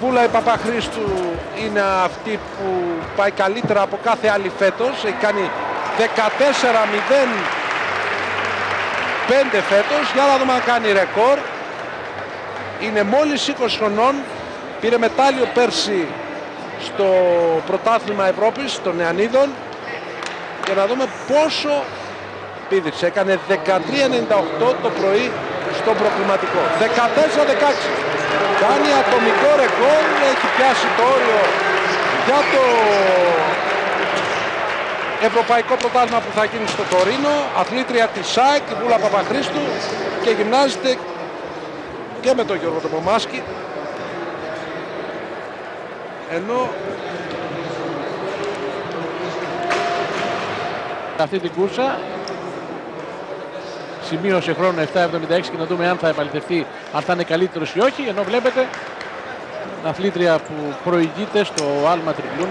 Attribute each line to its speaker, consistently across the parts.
Speaker 1: Πούλα η Παπαχρήστου είναι αυτή που πάει καλύτερα από κάθε άλλη φέτος. Έχει κάνει 14-0-5 φέτος. Για να δούμε αν κάνει ρεκόρ. Είναι μόλις 20 χρονών. Πήρε μετάλλιο πέρσι στο πρωτάθλημα Ευρώπης των Νεανίδων. Για να δούμε πόσο πήδηξε. Έκανε 13-98 το πρωί στο προκριματικό. 14-16. Κάνει ατομικό ρεκόρ. Έχει πιάσει το όριο για το ευρωπαϊκό πρωτάθλημα που θα γίνει στο Τωρίνο. Αθλήτρια της ΣΑΕΚ, η Βούλα Παπαχρήστου, και γυμνάζεται και με τον Γιώργο Τομομάσκη. Ενώ
Speaker 2: αυτή την κούρσα σημείωσε χρόνο 7.76 και να δούμε αν θα επαληθευτεί, αν θα είναι καλύτερος ή όχι. Ενώ βλέπετε αθλήτρια που προηγείται στο άλμα τριπλούν.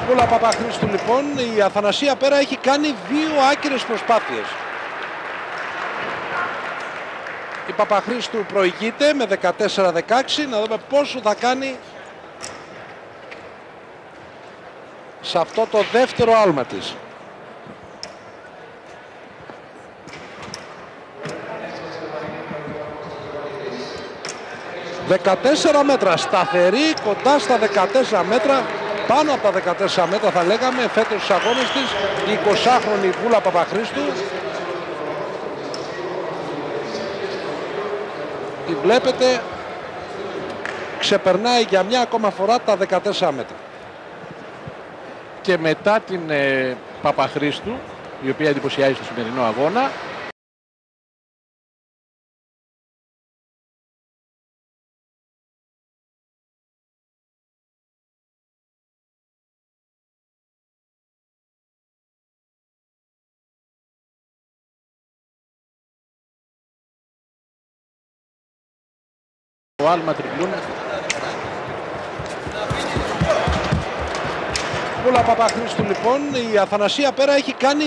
Speaker 1: Βούλα Παπαχρήστου λοιπόν. Η Αθανασία Πέρα έχει κάνει 2 άκυρες προσπάθειες. Η Παπαχρήστου προηγείται με 14-16. Να δούμε πόσο θα κάνει σε αυτό το δεύτερο άλμα της. ...14 μέτρα, σταθερή, κοντά στα 14 μέτρα, πάνω από τα 14 μέτρα θα λέγαμε, φέτος στους αγώνες της, η 20χρονη Βούλα Παπαχρήστου. Τη βλέπετε, ξεπερνάει για μια ακόμα φορά τα 14 μέτρα.
Speaker 2: Και μετά την Παπαχρήστου, η οποία εντυπωσιάζει στο σημερινό αγώνα, το άλμα τριπλούν.
Speaker 1: Βούλα Παπαχρήστου λοιπόν. Η Αθανασία Πέρα έχει κάνει